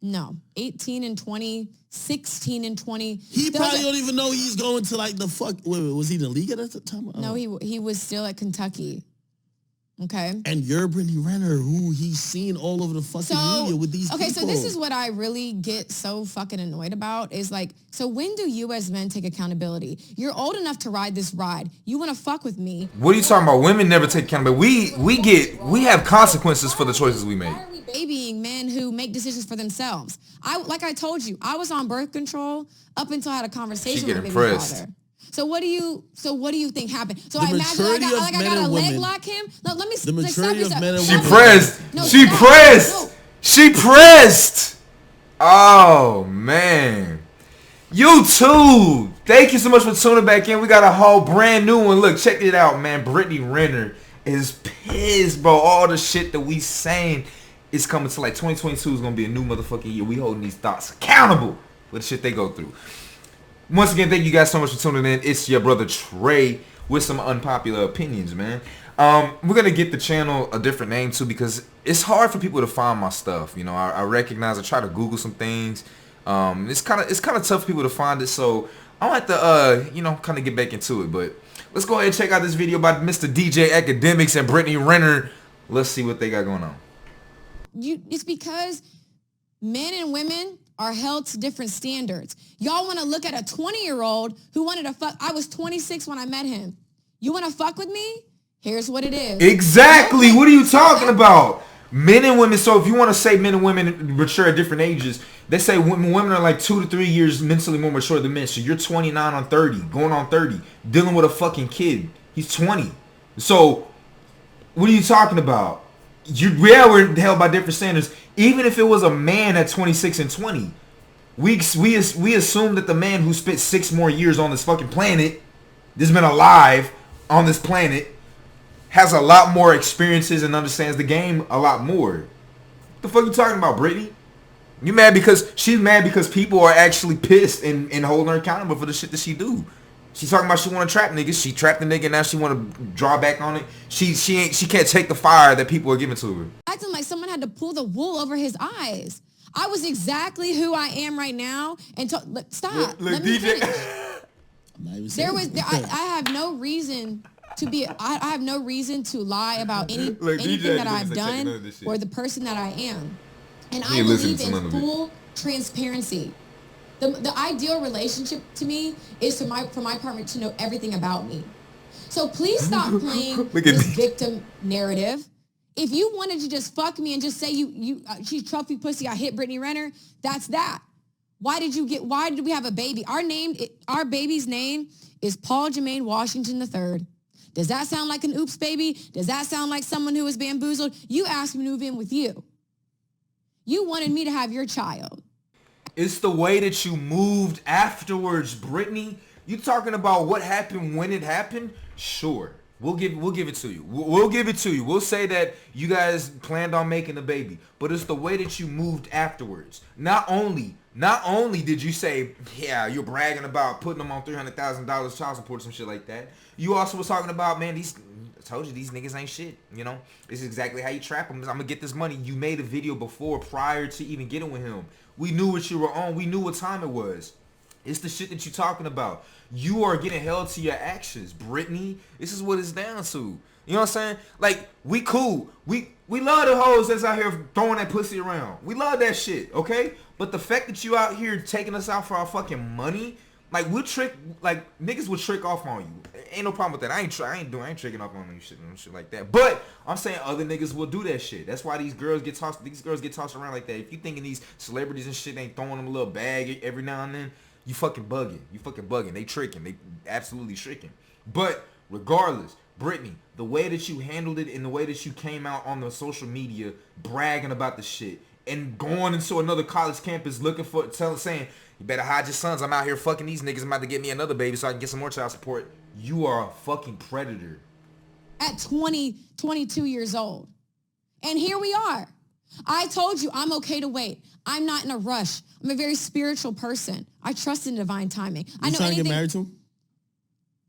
No, 18 and 20, 16 and 20. He probably don't even know he's going to like the fuck. Wait, was he in the league at the time? No, he was still at Kentucky. Okay. And you're Brittany Renner, who he's seen all over the fucking media with these people. Okay, so this is what I really get so fucking annoyed about is like, so when do you as men take accountability? You're old enough to ride this ride. You want to fuck with me. What are you talking about? Women never take accountability. We have consequences for the choices we make. Why are we babying men who make decisions for themselves? Like I told you, I was on birth control up until I had a conversation with my baby father. So what do you think happened? So I imagine I got a leg lock him. No, let me. The maturity of men and She women. pressed. No, she stop. pressed. No. She pressed. Oh man. You too. Thank you so much for tuning back in. We got a whole brand new one. Look, check it out, man. Brittany Renner is pissed, bro. All the shit that we saying is coming to like 2022 is gonna be a new motherfucking year. We holding these thoughts accountable for the shit they go through. Once again, thank you guys so much for tuning in. It's your brother Trey with some unpopular opinions, man. We're gonna get the channel a different name too because it's hard for people to find my stuff. You know, I recognize. I try to Google some things. It's kind of tough for people to find it. So I want to kind of get back into it. But let's go ahead and check out this video by Mr. DJ Akademiks and Brittany Renner. Let's see what they got going on. It's because men and women are held to different standards. Y'all want to look at a 20-year-old who wanted to fuck. I was 26 when I met him. You want to fuck with me? Here's what it is. Exactly. What are you talking about? Men and women. So if you want to say men and women mature at different ages, they say women are like 2 to 3 years mentally more mature than men. So you're 29 on 30, going on 30, dealing with a fucking kid. He's 20. So what are you talking about? We're held by different standards. Even if it was a man at 26 and 20, we assume that the man who spent 6 more years on this fucking planet, that's been alive on this planet, has a lot more experiences and understands the game a lot more. What the fuck you talking about, Brittany? You mad because she's mad because people are actually pissed and holding her accountable for the shit that she do. She's talking about she want to trap niggas. She trapped the nigga. Now she want to draw back on it. She can't take the fire that people are giving to her. Acting like someone had to pull the wool over his eyes. I was exactly who I am right now. And stop. Look, Let me DJ. finish. I have no reason to be. I have no reason to lie about anything that I've done or the person that I am. And I believe in full transparency. The ideal relationship to me is for my partner to know everything about me. So please stop playing this victim narrative. If you wanted to just fuck me and just say she's trophy pussy, I hit Brittany Renner, that's that. Why did we have a baby? Our baby's name is Paul Jermaine Washington III. Does that sound like an oops baby? Does that sound like someone who was bamboozled? You asked me to move in with you. You wanted me to have your child. It's the way that you moved afterwards, Brittany. You talking about what happened when it happened? Sure. We'll give it to you. We'll give it to you. We'll say that you guys planned on making a baby, but it's the way that you moved afterwards. Not only did you say, yeah, you're bragging about putting them on $300,000 child support, some shit like that. You also was talking about, man, I told you these niggas ain't shit. You know, this is exactly how you trap them. I'm gonna get this money. You made a video before, prior to even getting with him. We knew what you were on. We knew what time it was. It's the shit that you're talking about. You are getting held to your actions, Brittany. This is what it's down to. You know what I'm saying? Like, we cool. We love the hoes that's out here throwing that pussy around. We love that shit, okay? But the fact that you out here taking us out for our fucking money, like, niggas will trick off on you. Ain't no problem with that. I ain't tricking off on you shit like that. But I'm saying other niggas will do that shit. That's why these girls get tossed around like that. If you thinking these celebrities and shit ain't throwing them a little bag every now and then, you fucking bugging. They tricking. They absolutely tricking. But regardless, Brittany, the way that you handled it and the way that you came out on the social media bragging about the shit and going into another college campus looking for saying, you better hide your sons. I'm out here fucking these niggas. I'm about to get me another baby so I can get some more child support. You are a fucking predator. At 22 years old. And here we are. I told you I'm okay to wait. I'm not in a rush. I'm a very spiritual person. I trust in divine timing. You trying to get married to him?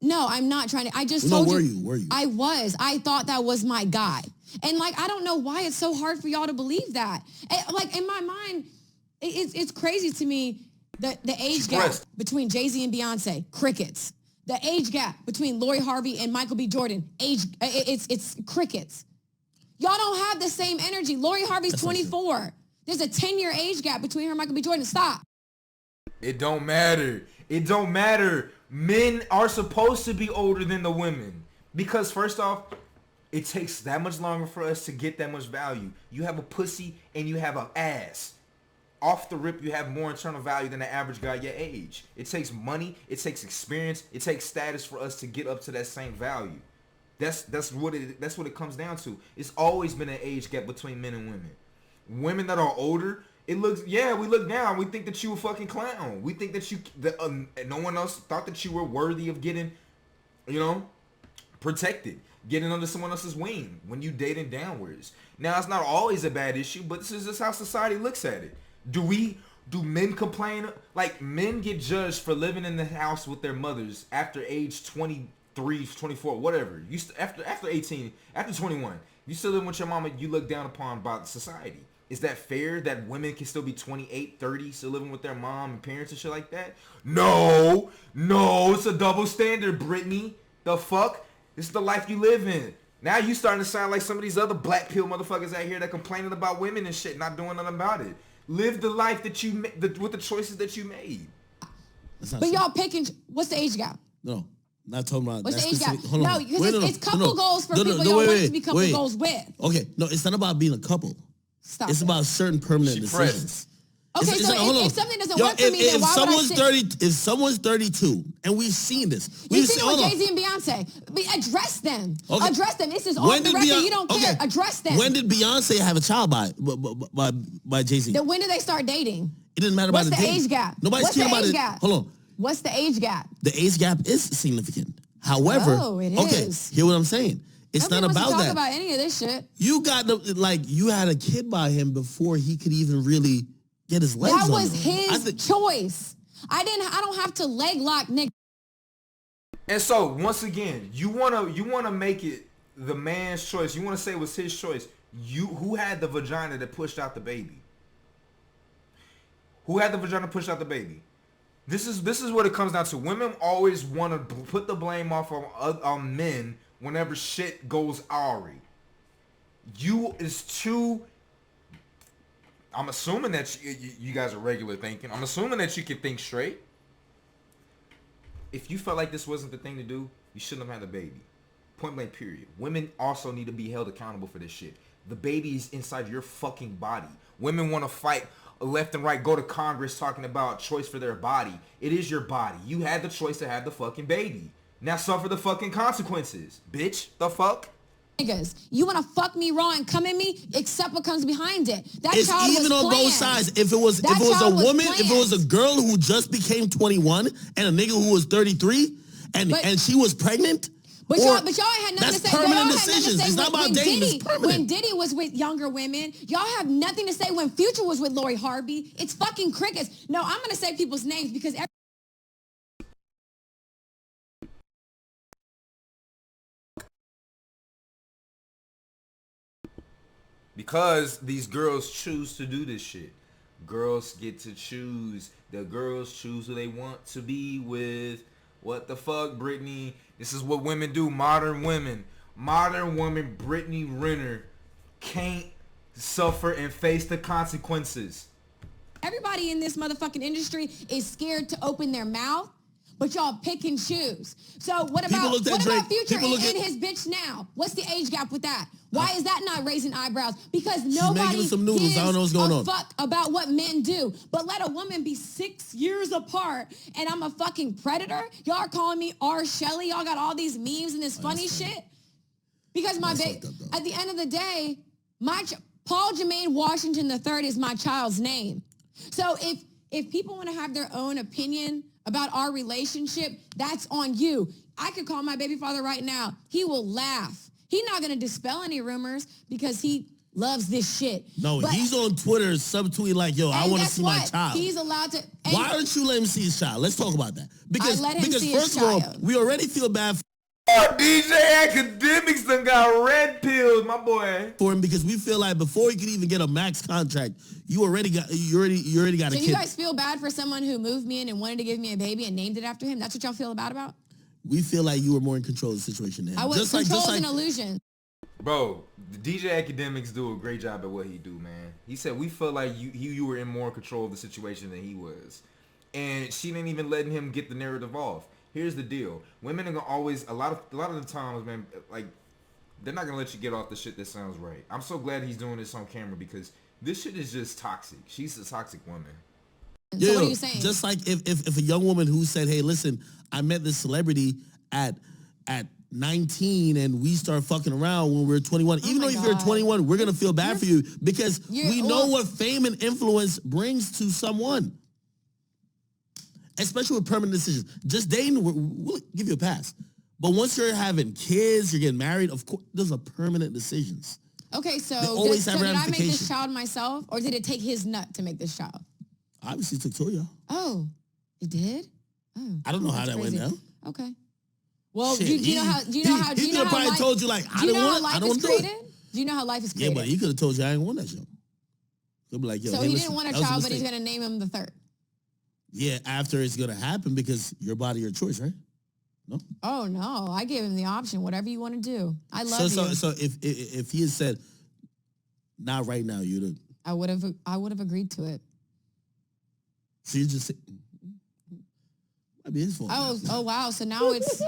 No, I'm not trying to. I just told you. Were you? I was. I thought that was my guy. And like, I don't know why it's so hard for y'all to believe that. Like, in my mind, It's crazy to me the age gap between Jay-Z and Beyonce, crickets. The age gap between Lori Harvey and Michael B. Jordan, it's crickets. Y'all don't have the same energy. Lori Harvey's 24. There's a 10-year age gap between her and Michael B. Jordan. Stop. It don't matter. It don't matter. Men are supposed to be older than the women. Because first off, it takes that much longer for us to get that much value. You have a pussy and you have an ass. Off the rip, you have more internal value than the average guy your age. It takes money. It takes experience. It takes status for us to get up to that same value. That's what it comes down to. It's always been an age gap between men and women. Women that are older, we look down. We think that you a fucking clown. We think that no one else thought that you were worthy of getting, protected, getting under someone else's wing when you dating downwards. Now, it's not always a bad issue, but this is just how society looks at it. Do men complain? Like, men get judged for living in the house with their mothers after age 23, 24, whatever. After 18, after 21, you still live with your mama, you look down upon by society. Is that fair that women can still be 28, 30, still living with their mom and parents and shit like that? No, it's a double standard, Brittany. The fuck? This is the life you live in. Now you starting to sound like some of these other black pill motherfuckers out here that complaining about women and shit, not doing nothing about it. Live the life that you with the choices that you made. But y'all picking, what's the age gap? No, not talking about. What's the age gap? No, because it's couple goals for people y'all want to be couple goals with. Okay, no, it's not about being a couple. Stop. It's about certain permanent decisions. Okay, if something doesn't work for me, then why would I sit? If someone's 32, and we've seen this. We've seen it with Jay-Z and Beyonce. Address them. Okay. Address them. This is off the record. You don't care. Address them. When did Beyonce have a child by Jay-Z? Then when did they start dating? It didn't matter about the age gap. Nobody's caring about it. Hold on. What's the age gap? The age gap is significant. However, hear what I'm saying. It's not about that. Talk about any of this shit. You got you had a kid by him before he could even really get his legs on. That was his choice. I don't have to leg lock Nick. And so once again, you wanna make it the man's choice. You wanna say it was his choice. Who had the vagina that pushed out the baby? Who had the vagina pushed out the baby? This is what it comes down to. Women always want to put the blame off on men whenever shit goes awry. I'm assuming that you guys are regular thinking. I'm assuming that you can think straight. If you felt like this wasn't the thing to do, you shouldn't have had a baby. Point blank period. Women also need to be held accountable for this shit. The baby is inside your fucking body. Women want to fight left and right, go to Congress talking about choice for their body. It is your body. You had the choice to have the fucking baby. Now suffer the fucking consequences, bitch. The fuck? Niggas, you want to fuck me raw and come at me? Accept what comes behind it. That it's child even was on planned. both sides. If it was a woman, if it was a girl who just became 21 and a nigga who was 33 and she was pregnant. But y'all ain't had nothing to say. Permanent decisions. It's not about dating. It's permanent. When Diddy was with younger women, y'all have nothing to say. When Future was with Lori Harvey, it's fucking crickets. No, I'm gonna say people's names because. Because these girls choose to do this shit. Girls get to choose. The girls choose who they want to be with. What the fuck, Brittany? This is what women do. Modern women. Modern woman, Brittany Renner, can't suffer and face the consequences. Everybody in this motherfucking industry is scared to open their mouth, but y'all pick and choose. So what about Future and his bitch now? What's the age gap with that? Why is that not raising eyebrows? Because nobody gives a fuck about what men do. But let a woman be 6 years apart and I'm a fucking predator? Y'all are calling me R. Shelley? Y'all got all these memes and this funny shit? Because at the end of the day, Paul Jermaine Washington III is my child's name. So if people want to have their own opinion about our relationship, that's on you. I could call my baby father right now. He will laugh. He's not going to dispel any rumors because he loves this shit. No, he's on Twitter subtweeting like, yo, I want to see my child. He's allowed to. Why don't you let him see his child? Let's talk about that. Because first of all, we already feel bad for DJ Akademiks done got red pills, my boy. For him, because we feel like before he could even get a max contract, you already got a kid. So you guys feel bad for someone who moved me in and wanted to give me a baby and named it after him? That's what y'all feel bad about? We feel like you were more in control of the situation than him. I was control is an illusion. Bro, the DJ Akademiks do a great job at what he do, man. He said we feel like you were in more control of the situation than he was. And she didn't even letting him get the narrative off. Here's the deal. Women are gonna always, a lot of the times, man, like, they're not gonna let you get off the shit that sounds right. I'm so glad he's doing this on camera because this shit is just toxic. She's a toxic woman. So what are you saying? Just like if a young woman who said, hey, listen, I met this celebrity at 19 and we start fucking around when we're 21. Even though if you're 21, we're going to feel bad for you because we know what fame and influence brings to someone. Especially with permanent decisions. Just dating, we'll give you a pass. But once you're having kids, you're getting married, of course, those are permanent decisions. Okay, so did I make this child myself or did it take his nut to make this child? Obviously, it took Toya. Oh, it did? Oh, I don't know how that went down. Okay. Well, do you know how? Do you know how? He could have probably told you like, I don't want to do it. Do you know how life is created? Yeah, but he could have told you I didn't want that show. He'll be like, yo, so he didn't want a child, but he's gonna name him the third. Yeah, after it's gonna happen because your body, your choice, right? No. Oh no, I gave him the option. Whatever you want to do, I love you. So if he had said, not right now, you'd have. I would have agreed to it. So you just say, might be his fault. Oh wow. So now it's.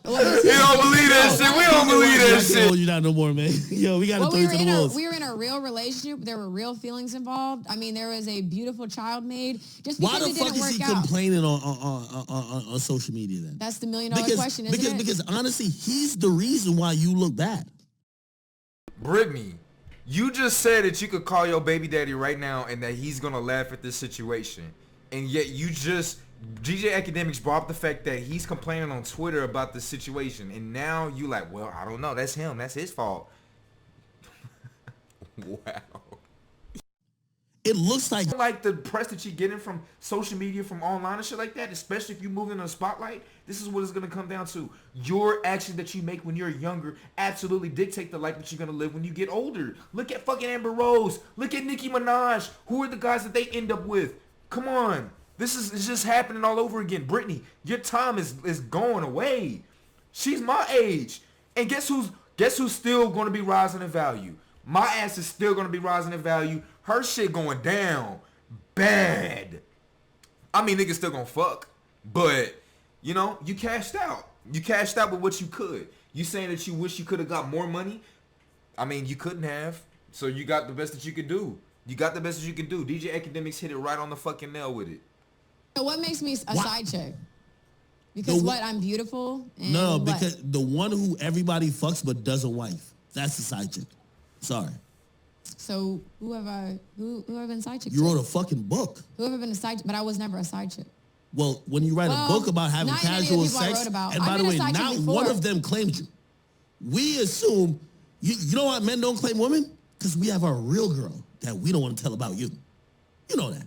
We don't believe that shit. We don't believe that shit. Hold you down no more, man. Yo, we got to throw you to the wolves. We were in a real relationship. There were real feelings involved. I mean, there was a beautiful child made. Just because it didn't work out. Why the fuck is he complaining on social media then? That's the $1 million question, isn't it? Because honestly, he's the reason why you look bad. Brittany, you just said that you could call your baby daddy right now and that he's gonna laugh at this situation, and yet you just. DJ Akademiks brought up the fact that he's complaining on Twitter about the situation, and now you like, well, I don't know, that's him, that's his fault. Wow. It looks like the press that you're getting from social media, from online and shit like that, especially if you move in a spotlight, this is what it's going to come down to. Your actions that you make when you're younger absolutely dictate the life that you're going to live when you get older. Look at fucking Amber Rose. Look at Nicki Minaj. Who are the guys that they end up with? Come on. It's just happening all over again. Brittany, your time is going away. She's my age. And guess who's still going to be rising in value? My ass is still going to be rising in value. Her shit going down bad. I mean, niggas still going to fuck. But, you know, you cashed out. You cashed out with what you could. You saying that you wish you could have got more money? I mean, you couldn't have. So you got the best that you could do. You got the best that you could do. DJ Akademiks hit it right on the fucking nail with it. So what makes me a side chick? Because I'm beautiful? And no, because the one who everybody fucks but doesn't wife. That's the side chick. Sorry. So who have been side chick? You wrote a fucking book. Who have been a side chick? But I was never a side chick. Well, when you write a book about having casual sex, and by the way, not one of them claimed you. We assume, you know why men don't claim women? Because we have our real girl that we don't want to tell about you. You know that.